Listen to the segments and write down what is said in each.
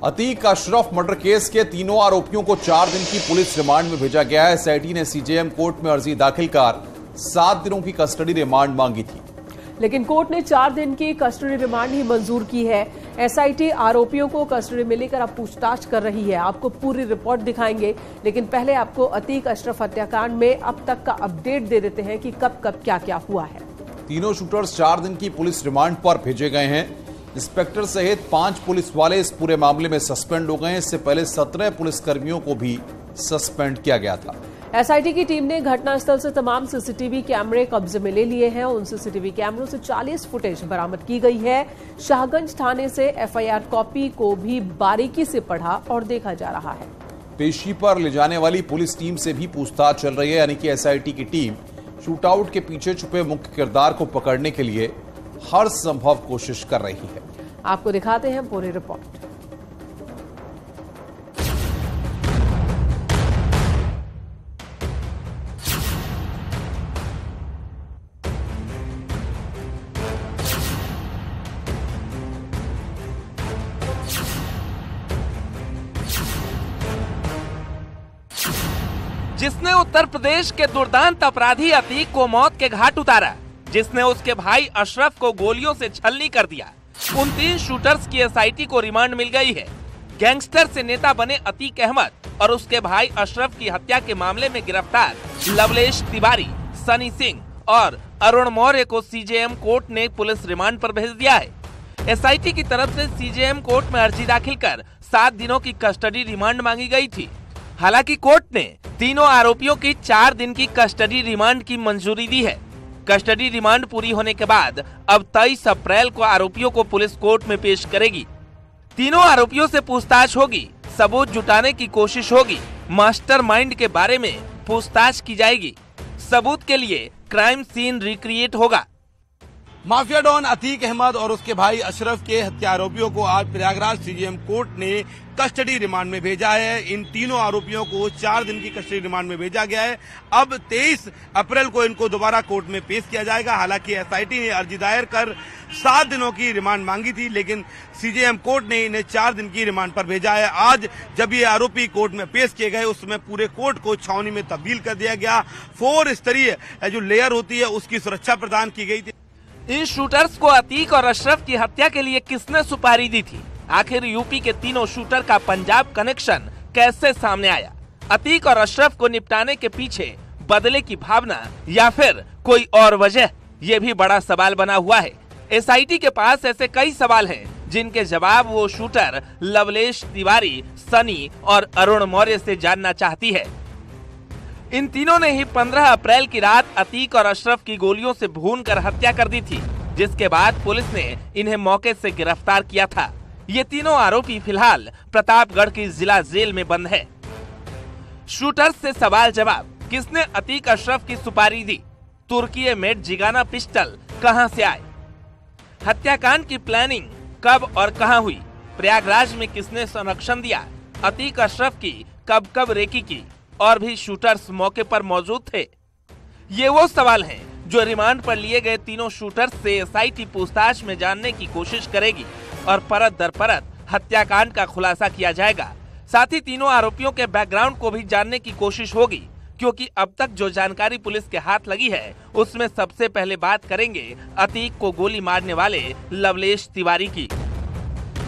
Atiq Ashraf murder case के तीनों आरोपियों को 4 दिन की पुलिस रिमांड में भेजा गया है। एसआईटी ने सीजेएम कोर्ट में अर्जी दाखिल कर 7 दिनों की कस्टडी रिमांड मांगी थी, लेकिन कोर्ट ने 4 दिन की कस्टडी रिमांड ही मंजूर की है। एसआईटी आरोपियों को कस्टडी में लेकर अब पूछताछ कर रही है। आपको पूरी रिपोर्ट दिखाएंगे, लेकिन पहले आपको अतीक अशरफ हत्याकांड में अब तक का अपडेट दे देते हैं कि कब कब क्या क्या हुआ है। तीनों शूटर्स 4 दिन की पुलिस रिमांड पर भेजे गए हैं। इंस्पेक्टर सहित 5 पुलिस वाले इस पूरे मामले में सस्पेंड हो गए हैं। इससे पहले 17 पुलिसकर्मियों को भी सस्पेंड किया गया था। एसआईटी की टीम ने घटनास्थल से तमाम सीसीटीवी कैमरे कब्जे में ले लिए हैं। उन सीसीटीवी कैमरों से 40 फुटेज बरामद की गई है। शाहगंज थाने से एफआईआर कॉपी को भी बारीकी से पढ़ा और देखा जा रहा है। पेशी पर ले जाने वाली पुलिस टीम से भी पूछताछ चल रही है, यानी कि एसआईटी की टीम शूटआउट के पीछे छुपे मुख्य किरदार को पकड़ने के लिए हर संभव कोशिश कर रही है। आपको दिखाते हैं पूरी रिपोर्ट। जिसने उत्तर प्रदेश के दुर्दांत अपराधी अतीक को मौत के घाट उतारा, जिसने उसके भाई अशरफ को गोलियों से छलनी कर दिया, उन 3 शूटर्स की एसआईटी को रिमांड मिल गई है। गैंगस्टर से नेता बने अतीक अहमद और उसके भाई अशरफ की हत्या के मामले में गिरफ्तार लवलेश तिवारी, सनी सिंह और अरुण मौर्य को सीजेएम कोर्ट ने पुलिस रिमांड पर भेज दिया है। एसआईटी की तरफ से सीजेएम कोर्ट में अर्जी दाखिल कर 7 दिनों की कस्टडी रिमांड मांगी गई थी। हालांकि कोर्ट ने तीनों आरोपियों की 4 दिन की कस्टडी रिमांड की मंजूरी दी है। कस्टडी रिमांड पूरी होने के बाद अब 23 अप्रैल को आरोपियों को पुलिस कोर्ट में पेश करेगी। तीनों आरोपियों से पूछताछ होगी, सबूत जुटाने की कोशिश होगी, मास्टरमाइंड के बारे में पूछताछ की जाएगी, सबूत के लिए क्राइम सीन रिक्रिएट होगा। माफिया डॉन अतीक अहमद और उसके भाई अशरफ के हत्या आरोपियों को आज प्रयागराज सीजेएम कोर्ट ने कस्टडी रिमांड में भेजा है। इन तीनों आरोपियों को 4 दिन की कस्टडी रिमांड में भेजा गया है। अब 23 अप्रैल को इनको दोबारा कोर्ट में पेश किया जाएगा। हालांकि एसआईटी ने अर्जी दायर कर 7 दिनों की रिमांड मांगी थी, लेकिन सीजेएम कोर्ट ने इन्हें 4 दिन की रिमांड पर भेजा है। आज जब ये आरोपी कोर्ट में पेश किए गए, उसमें पूरे कोर्ट को छावनी में तब्दील कर दिया गया। 4 स्तरीय जो लेयर होती है उसकी सुरक्षा प्रदान की गई थी। इन शूटर्स को अतीक और अशरफ की हत्या के लिए किसने सुपारी दी थी? आखिर यूपी के तीनों शूटर का पंजाब कनेक्शन कैसे सामने आया? अतीक और अशरफ को निपटाने के पीछे बदले की भावना या फिर कोई और वजह, ये भी बड़ा सवाल बना हुआ है। एसआईटी के पास ऐसे कई सवाल हैं जिनके जवाब वो शूटर लवलेश तिवारी, सनी और अरुण मौर्य से जानना चाहती है। इन तीनों ने ही 15 अप्रैल की रात अतीक और अशरफ की गोलियों से भूनकर हत्या कर दी थी, जिसके बाद पुलिस ने इन्हें मौके से गिरफ्तार किया था। ये तीनों आरोपी फिलहाल प्रतापगढ़ की जिला जेल में बंद है। शूटर्स से सवाल जवाब, किसने अतीक अशरफ की सुपारी दी? तुर्की मेड जिगाना पिस्टल कहां से आए? हत्याकांड की प्लानिंग कब और कहां हुई? प्रयागराज में किसने संरक्षण दिया? अतीक अशरफ की कब कब रेकी की? और भी शूटर्स मौके पर मौजूद थे। ये वो सवाल हैं जो रिमांड पर लिए गए तीनों शूटर्स से एसआईटी पूछताछ में जानने की कोशिश करेगी और परत दर परत हत्याकांड का खुलासा किया जाएगा। साथ ही तीनों आरोपियों के बैकग्राउंड को भी जानने की कोशिश होगी, क्योंकि अब तक जो जानकारी पुलिस के हाथ लगी है उसमें सबसे पहले बात करेंगे अतीक को गोली मारने वाले लवलेश तिवारी की।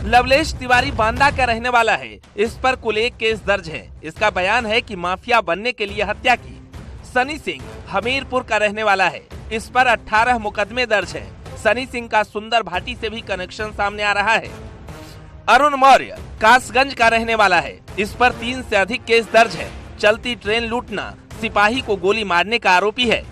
लवलेश तिवारी बांदा का रहने वाला है। इस पर कुल 1 केस दर्ज है। इसका बयान है कि माफिया बनने के लिए हत्या की। सनी सिंह हमीरपुर का रहने वाला है। इस पर 18 मुकदमे दर्ज है। सनी सिंह का सुंदर भाटी से भी कनेक्शन सामने आ रहा है। अरुण मौर्य कासगंज का रहने वाला है। इस पर 3 से अधिक केस दर्ज है। चलती ट्रेन लूटना, सिपाही को गोली मारने का आरोपी है।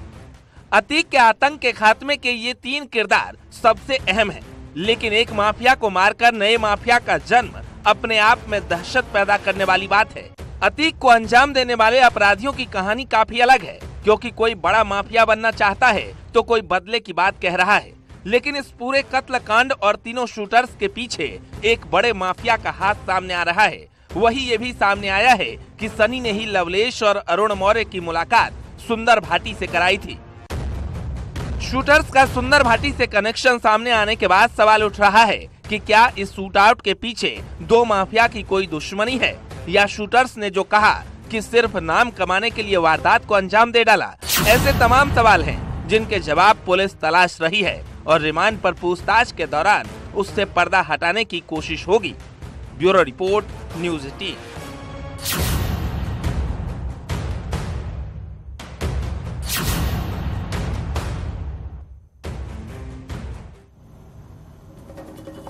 अतीक के आतंक के खात्मे के ये 3 किरदार सबसे अहम है, लेकिन एक माफिया को मारकर नए माफिया का जन्म अपने आप में दहशत पैदा करने वाली बात है। अतीक को अंजाम देने वाले अपराधियों की कहानी काफी अलग है, क्योंकि कोई बड़ा माफिया बनना चाहता है तो कोई बदले की बात कह रहा है। लेकिन इस पूरे कत्ल कांड और तीनों शूटर्स के पीछे एक बड़े माफिया का हाथ सामने आ रहा है। वही ये भी सामने आया है कि सनी ने ही लवलेश और अरुण मौर्य की मुलाकात सुंदर भाटी से कराई थी। शूटर्स का सुंदर भाटी से कनेक्शन सामने आने के बाद सवाल उठ रहा है कि क्या इस शूटआउट के पीछे दो माफिया की कोई दुश्मनी है या शूटर्स ने जो कहा कि सिर्फ नाम कमाने के लिए वारदात को अंजाम दे डाला। ऐसे तमाम सवाल हैं जिनके जवाब पुलिस तलाश रही है और रिमांड पर पूछताछ के दौरान उससे पर्दा हटाने की कोशिश होगी। Bureau report, news 18।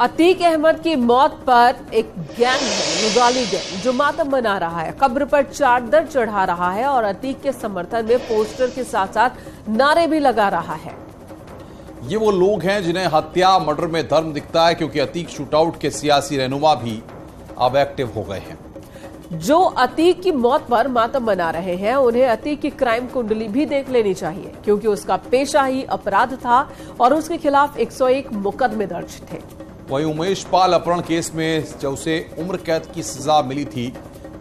Atiq Ahmad की मौत पर एक गैंग है, रुगाली गैंग, जो मातम मना रहा है, कब्र पर चादर चढ़ा रहा है और अतीक के समर्थन में पोस्टर के साथ साथ नारे भी लगा रहा है। ये वो लोग हैं जिन्हें हत्या मर्डर में धर्म दिखता है, क्योंकि अतीक शूटआउट के सियासी रहनुमा भी अब एक्टिव हो गए हैं। जो अतीक की मौत पर मातम मना रहे हैं, उन्हें अतीक की क्राइम कुंडली भी देख लेनी चाहिए, क्योंकि उसका पेशा ही अपराध था और उसके खिलाफ 101 मुकदमे दर्ज थे। वहीं उमेश पाल अपहरण केस में जब उसे उम्र कैद की सजा मिली थी,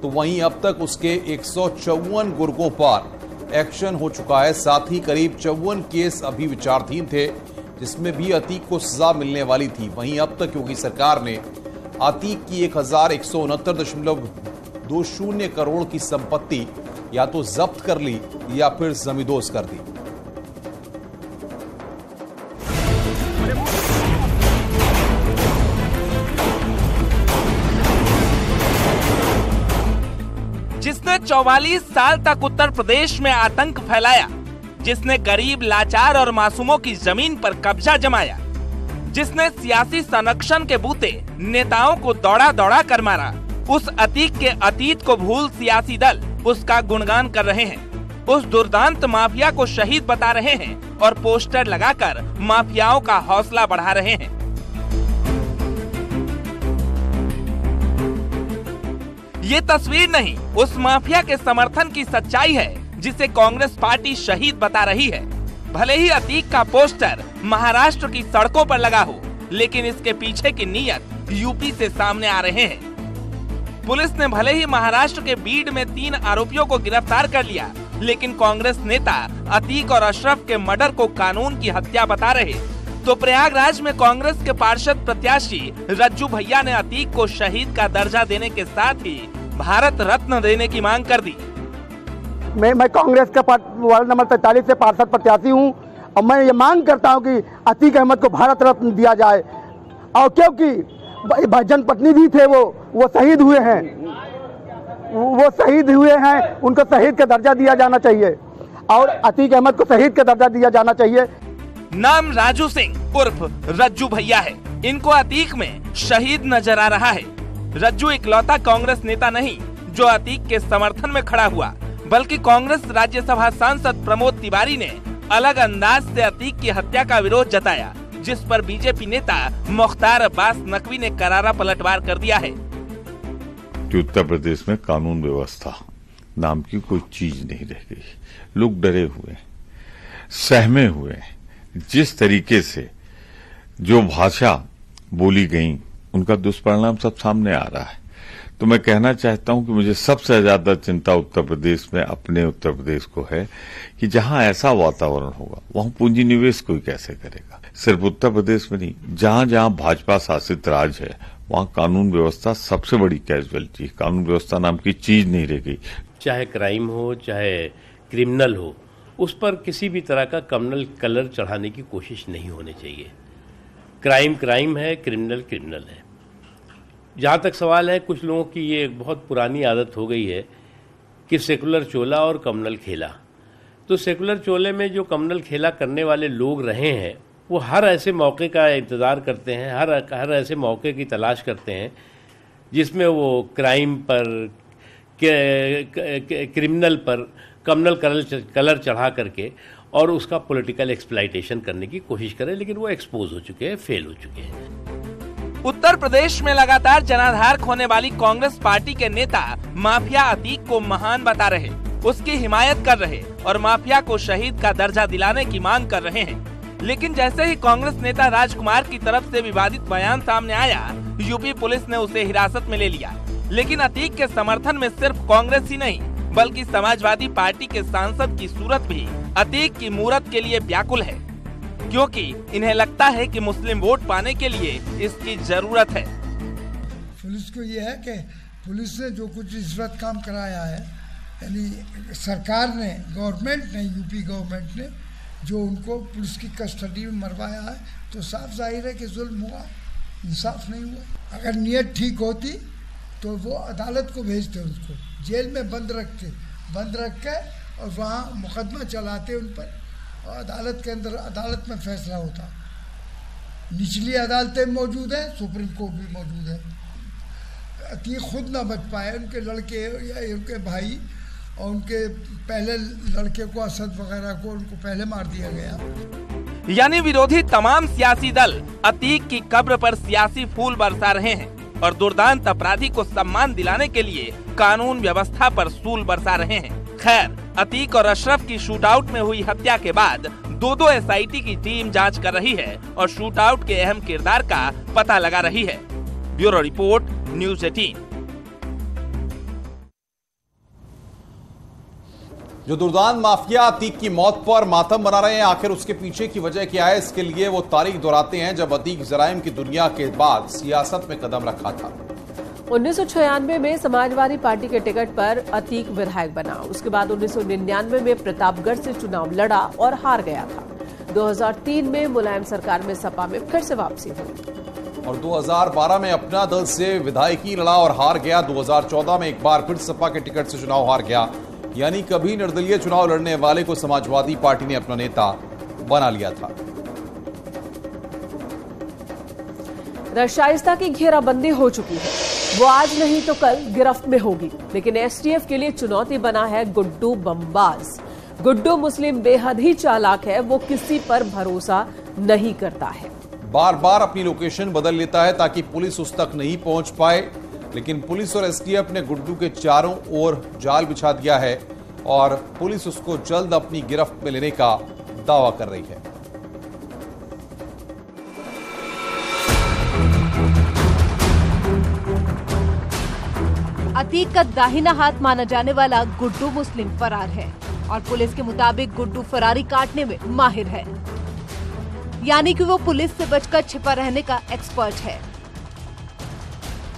तो वहीं अब तक उसके 154 गुर्गों पर एक्शन हो चुका है। साथ ही करीब 54 केस अभी विचाराधीन थे, जिसमें भी अतीक को सजा मिलने वाली थी। वहीं अब तक योगी सरकार ने अतीक की 1169.20 करोड़ की संपत्ति या तो जब्त कर ली या फिर जमींदोज कर दी। जिसने 44 साल तक उत्तर प्रदेश में आतंक फैलाया, जिसने गरीब, लाचार और मासूमों की जमीन पर कब्जा जमाया, जिसने सियासी संरक्षण के बूते नेताओं को दौड़ा दौड़ा कर मारा, उस अतीक के अतीत को भूल सियासी दल उसका गुणगान कर रहे हैं। उस दुर्दांत माफिया को शहीद बता रहे हैं और पोस्टर लगाकर माफियाओं का हौसला बढ़ा रहे हैं। ये तस्वीर नहीं, उस माफिया के समर्थन की सच्चाई है जिसे कांग्रेस पार्टी शहीद बता रही है। भले ही अतीक का पोस्टर महाराष्ट्र की सड़कों पर लगा हो, लेकिन इसके पीछे की नीयत यूपी से सामने आ रहे हैं। पुलिस ने भले ही महाराष्ट्र के बीड में 3 आरोपियों को गिरफ्तार कर लिया, लेकिन कांग्रेस नेता अतीक और अशरफ के मर्डर को कानून की हत्या बता रहे। तो प्रयागराज में कांग्रेस के पार्षद प्रत्याशी रज्जू भैया ने अतीक को शहीद का दर्जा देने के साथ ही भारत रत्न देने की मांग कर दी। मैं कांग्रेस का वार्ड नंबर 43 से पार्षद प्रत्याशी हूं और मैं ये मांग करता हूं कि अतीक अहमद को भारत रत्न दिया जाए। और क्योंकि जनपत्नी जी थे, वो शहीद हुए हैं, उनको शहीद का दर्जा दिया जाना चाहिए और अतीक अहमद को शहीद का दर्जा दिया जाना चाहिए। नाम राजू सिंह उर्फ रज्जू भैया है। इनको अतीक में शहीद नजर आ रहा है। रज्जू इकलौता कांग्रेस नेता नहीं जो अतीक के समर्थन में खड़ा हुआ, बल्कि कांग्रेस राज्यसभा सांसद प्रमोद तिवारी ने अलग अंदाज से अतीक की हत्या का विरोध जताया, जिस पर बीजेपी नेता मुख्तार अब्बास नकवी ने करारा पलटवार कर दिया है कि उत्तर प्रदेश में कानून व्यवस्था नाम की कोई चीज नहीं रह गई। लोग डरे हुए, सहमे हुए। जिस तरीके से जो भाषा बोली गई, उनका दुष्परिणाम सब सामने आ रहा है। तो मैं कहना चाहता हूं कि मुझे सबसे ज्यादा चिंता उत्तर प्रदेश में, अपने उत्तर प्रदेश को है कि जहां ऐसा वातावरण होगा वहां पूंजी निवेश कोई कैसे करेगा। सिर्फ उत्तर प्रदेश में नहीं, जहां जहां भाजपा शासित राज है वहां कानून व्यवस्था सबसे बड़ी कैजुअलिटी। कानून व्यवस्था नाम की चीज नहीं रह गई। चाहे क्राइम हो, चाहे क्रिमिनल हो, उस पर किसी भी तरह का कम्युनल कलर चढ़ाने की कोशिश नहीं होनी चाहिए। क्राइम क्राइम है, क्रिमिनल क्रिमिनल है। जहाँ तक सवाल है, कुछ लोगों की ये बहुत पुरानी आदत हो गई है कि सेकुलर चोला और कम्युनल खेला। तो सेकुलर चोले में जो कम्युनल खेला करने वाले लोग रहे हैं, वो हर ऐसे मौके का इंतज़ार करते हैं, हर ऐसे मौके की तलाश करते हैं जिसमें वो क्राइम पर, क्रिमिनल पर कम्युनल कलर चढ़ा करके और उसका पॉलिटिकल एक्सप्लॉइटेशन करने की कोशिश करें, लेकिन वो एक्सपोज हो चुके हैं, फेल हो चुके हैं। उत्तर प्रदेश में लगातार जनाधार खोने वाली कांग्रेस पार्टी के नेता माफिया अतीक को महान बता रहे, उसकी हिमायत कर रहे और माफिया को शहीद का दर्जा दिलाने की मांग कर रहे हैं। लेकिन जैसे ही कांग्रेस नेता राजकुमार की तरफ से विवादित बयान सामने आया, यूपी पुलिस ने उसे हिरासत में ले लिया। लेकिन अतीक के समर्थन में सिर्फ कांग्रेस ही नहीं, बल्कि समाजवादी पार्टी के सांसद की सूरत भी अतीक की मूरत के लिए व्याकुल है। क्योंकि इन्हें लगता है कि मुस्लिम वोट पाने के लिए इसकी जरूरत है। पुलिस को ये है कि पुलिस ने जो कुछ रिश्वत काम कराया है, यानी सरकार ने, गवर्नमेंट ने, यूपी गवर्नमेंट ने जो उनको पुलिस की कस्टडी में मरवाया है, तो साफ जाहिर है कि जुल्म हुआ, इंसाफ नहीं हुआ। अगर नीयत ठीक होती तो वो अदालत को भेजते, उसको जेल में बंद रख के और वहाँ मुकदमा चलाते उन पर, और अदालत के अंदर अदालत में फैसला होता। निचली अदालतें मौजूद हैं, सुप्रीम कोर्ट भी मौजूद है। अतीक खुद ना बच पाए, उनके लड़के या उनके भाई और उनके पहले लड़के को, असद वगैरह को, उनको पहले मार दिया गया। यानी विरोधी तमाम सियासी दल अतीक की कब्र पर सियासी फूल बरसा रहे हैं और दुर्दांत अपराधी को सम्मान दिलाने के लिए कानून व्यवस्था पर सूल बरसा रहे हैं। खैर, अतीक और अशरफ की शूटआउट में हुई हत्या के बाद दो एसआईटी की टीम जांच कर रही है और शूटआउट के अहम किरदार का पता लगा रही है। Bureau report, news 18। जो दुर्दांत माफिया अतीक की मौत पर मातम मना रहे हैं, आखिर उसके पीछे की वजह क्या है? इसके लिए वो तारीख दोहराते हैं जब अतीक जराइम की दुनिया के बाद सियासत में कदम रखा था। 1996 में समाजवादी पार्टी के टिकट पर अतीक विधायक बना। उसके बाद 1999 में प्रतापगढ़ से चुनाव लड़ा और हार गया था। 2003 में मुलायम सरकार में सपा में फिर से वापसी हुई और 2012 में अपना दल से विधायकी लड़ा और हार गया। 2014 में एक बार फिर सपा के टिकट से चुनाव हार गया। यानी कभी निर्दलीय चुनाव लड़ने वाले को समाजवादी पार्टी ने अपना नेता बना लिया था। शाइस्ता की घेराबंदी हो चुकी है, वो आज नहीं तो कल गिरफ्त में होगी। लेकिन एसटीएफ के लिए चुनौती बना है गुड्डू बमबाज। गुड्डू मुस्लिम बेहद ही चालाक है, वो किसी पर भरोसा नहीं करता है। बार बार अपनी लोकेशन बदल लेता है ताकि पुलिस उस तक नहीं पहुंच पाए। लेकिन पुलिस और एसटीएफ ने गुड्डू के चारों ओर जाल बिछा दिया है और पुलिस उसको जल्द अपनी गिरफ्त में लेने का दावा कर रही है। अतीक का दाहिना हाथ माना जाने वाला गुड्डू मुस्लिम फरार है और पुलिस के मुताबिक गुड्डू फरारी काटने में माहिर है, यानी कि वो पुलिस से बचकर छिपा रहने का एक्सपर्ट है।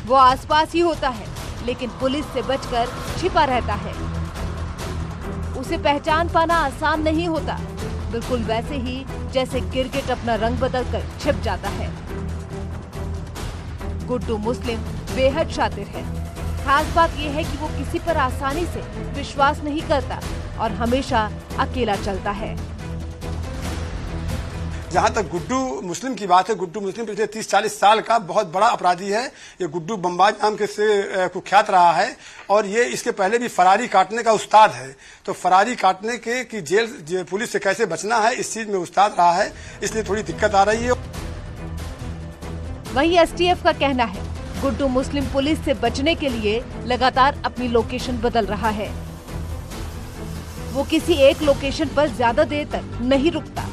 वो आसपास ही होता है लेकिन पुलिस से बचकर छिपा रहता है। उसे पहचान पाना आसान नहीं होता, बिल्कुल वैसे ही जैसे गिरगिट अपना रंग बदलकर छिप जाता है। गुड्डू मुस्लिम बेहद शातिर है। खास बात यह है कि वो किसी पर आसानी से विश्वास नहीं करता और हमेशा अकेला चलता है। जहां तक गुड्डू मुस्लिम की बात है, गुड्डू मुस्लिम पिछले 30-40 साल का बहुत बड़ा अपराधी है। ये गुड्डू बमबाज नाम के से कुख्यात रहा है और ये इसके पहले भी फरारी काटने का उस्ताद है। तो फरारी काटने के कि जेल पुलिस से कैसे बचना है, इस चीज में उस्ताद रहा है, इसलिए थोड़ी दिक्कत आ रही है। वहीं एसटीएफ का कहना है गुड्डू मुस्लिम पुलिस से बचने के लिए लगातार अपनी लोकेशन बदल रहा है। वो किसी एक लोकेशन पर ज्यादा देर तक नहीं रुकता।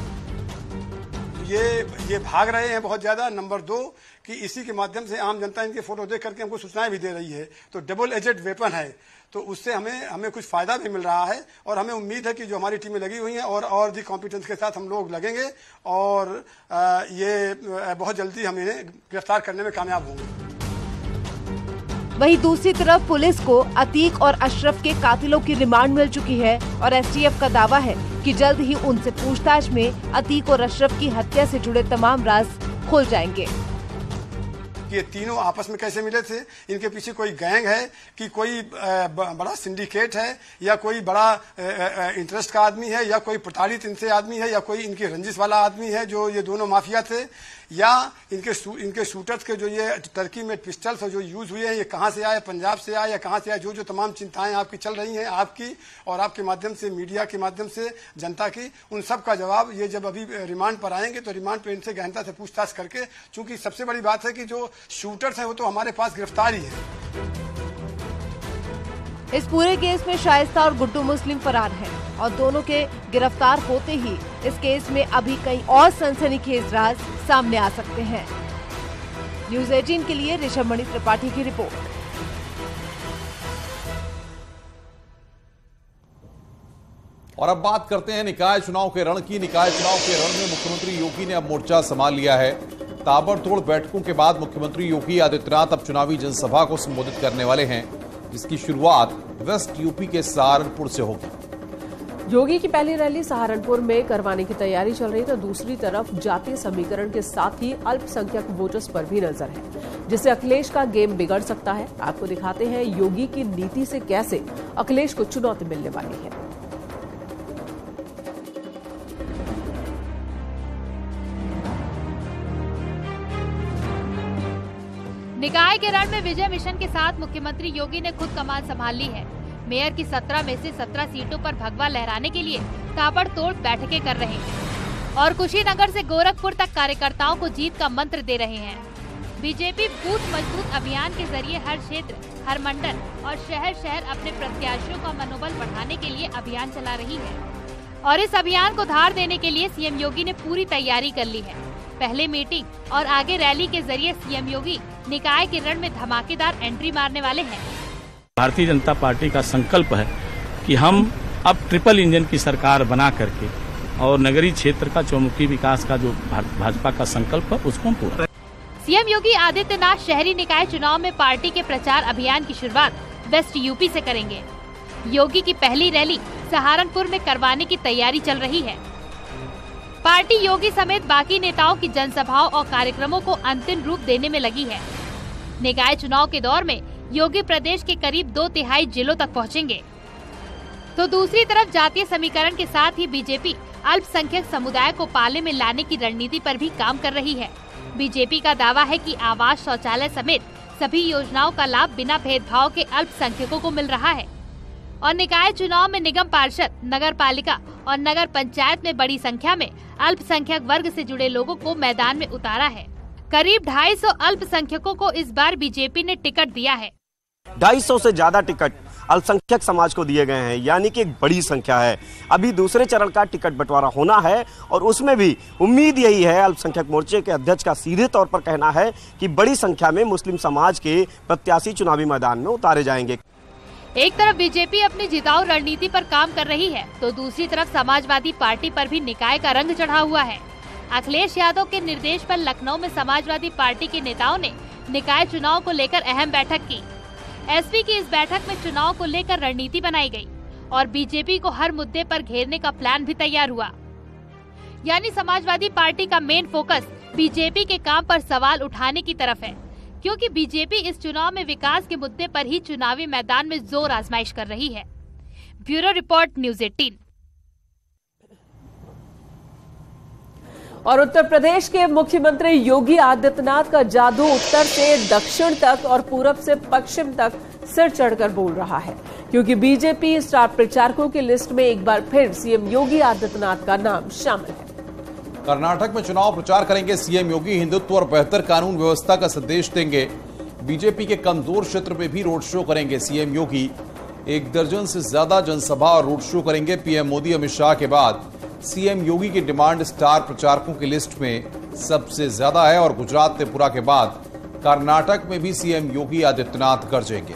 ये भाग रहे हैं बहुत ज्यादा। नंबर 2 कि इसी के माध्यम से आम जनता इनके फोटो देख करके हमको सूचनाएं भी दे रही है। तो डबल एजेड वेपन है, तो उससे हमें कुछ फायदा भी मिल रहा है और हमें उम्मीद है कि जो हमारी टीमें लगी हुई हैं और भी कॉम्पिटेंस के साथ हम लोग लगेंगे और ये बहुत जल्दी हम इन्हें गिरफ्तार करने में कामयाब होंगे। वहीं दूसरी तरफ पुलिस को अतीक और अशरफ के कातिलों की रिमांड मिल चुकी है और एसटीएफ का दावा है कि जल्द ही उनसे पूछताछ में अतीक और अशरफ की हत्या से जुड़े तमाम राज खुल जाएंगे। ये तीनों आपस में कैसे मिले थे, इनके पीछे कोई गैंग है कि कोई बड़ा सिंडिकेट है या कोई बड़ा इंटरेस्ट का आदमी है या कोई प्रताड़ित इनसे आदमी है या कोई इनकी रंजिश वाला आदमी है जो ये दोनों माफिया थे, या इनके शूटर्स के जो ये टर्की में पिस्टल्स जो यूज हुए हैं ये कहाँ से आए, पंजाब से आए या कहाँ से आए। जो तमाम चिंताएं आपकी चल रही हैं, आपकी और आपके माध्यम से, मीडिया के माध्यम से जनता की, उन सब का जवाब ये जब अभी रिमांड पर आएंगे तो रिमांड पर इनसे गहनता से पूछताछ करके, चूंकि सबसे बड़ी बात है कि जो शूटर्स हैं वो तो हमारे पास गिरफ्तार ही है। इस पूरे केस में शाइस्ता और गुड्डू मुस्लिम फरार हैं और दोनों के गिरफ्तार होते ही इस केस में अभी कई और सनसनीखेज राज सामने आ सकते हैं। न्यूज़ 18 के लिए ऋषभमणि त्रिपाठी की रिपोर्ट। और अब बात करते हैं निकाय चुनाव के रण की। निकाय चुनाव के रण में मुख्यमंत्री योगी ने अब मोर्चा संभाल लिया है। ताबड़तोड़ बैठकों के बाद मुख्यमंत्री योगी आदित्यनाथ अब चुनावी जनसभा को संबोधित करने वाले हैं, जिसकी शुरुआत वेस्ट यूपी के सहारनपुर से होगी। योगी की पहली रैली सहारनपुर में करवाने की तैयारी चल रही, तो दूसरी तरफ जातीय समीकरण के साथ ही अल्पसंख्यक वोटर्स पर भी नजर है, जिससे अखिलेश का गेम बिगड़ सकता है। आपको दिखाते हैं योगी की नीति से कैसे अखिलेश को चुनौती मिलने वाली है। निकाय के रण में विजय मिशन के साथ मुख्यमंत्री योगी ने खुद कमान संभाल ली है। मेयर की 17 में से 17 सीटों पर भगवा लहराने के लिए ताबड़तोड़ बैठकें कर रहे हैं और कुशीनगर से गोरखपुर तक कार्यकर्ताओं को जीत का मंत्र दे रहे हैं। बीजेपी बूथ मजबूत अभियान के जरिए हर क्षेत्र, हर मंडल और शहर शहर अपने प्रत्याशियों का मनोबल बढ़ाने के लिए अभियान चला रही है और इस अभियान को धार देने के लिए सीएम योगी ने पूरी तैयारी कर ली है। पहले मीटिंग और आगे रैली के जरिए सीएम योगी निकाय के रण में धमाकेदार एंट्री मारने वाले हैं। भारतीय जनता पार्टी का संकल्प है कि हम अब ट्रिपल इंजन की सरकार बना करके और नगरीय क्षेत्र का चौमुखी विकास का जो भाजपा का संकल्प है उसको हम पूरा। सीएम योगी आदित्यनाथ शहरी निकाय चुनाव में पार्टी के प्रचार अभियान की शुरुआत वेस्ट यूपी से करेंगे। योगी की पहली रैली सहारनपुर में करवाने की तैयारी चल रही है। पार्टी योगी समेत बाकी नेताओं की जनसभाओं और कार्यक्रमों को अंतिम रूप देने में लगी है। निकाय चुनाव के दौर में योगी प्रदेश के करीब 2/3 जिलों तक पहुंचेंगे, तो दूसरी तरफ जातीय समीकरण के साथ ही बीजेपी अल्पसंख्यक समुदाय को पाले में लाने की रणनीति पर भी काम कर रही है। बीजेपी का दावा है कि आवास, शौचालय समेत सभी योजनाओं का लाभ बिना भेदभाव के अल्पसंख्यकों को मिल रहा है और निकाय चुनाव में निगम पार्षद, नगर पालिका और नगर पंचायत में बड़ी संख्या में अल्पसंख्यक वर्ग से जुड़े लोगों को मैदान में उतारा है। करीब 250 अल्पसंख्यकों को इस बार बीजेपी ने टिकट दिया है। 250 से ज्यादा टिकट अल्पसंख्यक समाज को दिए गए हैं, यानी कि एक बड़ी संख्या है। अभी दूसरे चरण का टिकट बंटवारा होना है और उसमें भी उम्मीद यही है, अल्पसंख्यक मोर्चे के अध्यक्ष का सीधे तौर पर कहना है कि बड़ी संख्या में मुस्लिम समाज के प्रत्याशी चुनावी मैदान में उतारे जाएंगे। एक तरफ बीजेपी अपनी जिताऊ रणनीति पर काम कर रही है, तो दूसरी तरफ समाजवादी पार्टी पर भी निकाय का रंग चढ़ा हुआ है। अखिलेश यादव के निर्देश पर लखनऊ में समाजवादी पार्टी के नेताओं ने निकाय चुनाव को लेकर अहम बैठक की। एसपी की इस बैठक में चुनाव को लेकर रणनीति बनाई गई और बीजेपी को हर मुद्दे पर घेरने का प्लान भी तैयार हुआ। यानी समाजवादी पार्टी का मेन फोकस बीजेपी के काम पर सवाल उठाने की तरफ है, क्योंकि बीजेपी इस चुनाव में विकास के मुद्दे पर ही चुनावी मैदान में जोर आजमाइश कर रही है। Bureau report, news 18। और उत्तर प्रदेश के मुख्यमंत्री योगी आदित्यनाथ का जादू उत्तर से दक्षिण तक और पूरब से पश्चिम तक सिर चढ़कर बोल रहा है, क्योंकि बीजेपी स्टार प्रचारकों की लिस्ट में एक बार फिर सीएम योगी आदित्यनाथ का नाम शामिल है। कर्नाटक में चुनाव प्रचार करेंगे सीएम योगी। हिंदुत्व और बेहतर कानून व्यवस्था का संदेश देंगे। बीजेपी के कमजोर क्षेत्र में भी रोड शो करेंगे सीएम योगी। 1 दर्जन से ज्यादा जनसभा और रोड शो करेंगे। पीएम मोदी, अमित शाह के बाद सीएम योगी की डिमांड स्टार प्रचारकों की लिस्ट में सबसे ज्यादा है और गुजरात त्रिपुरा के बाद कर्नाटक में भी सीएम योगी आदित्यनाथ गरजेंगे।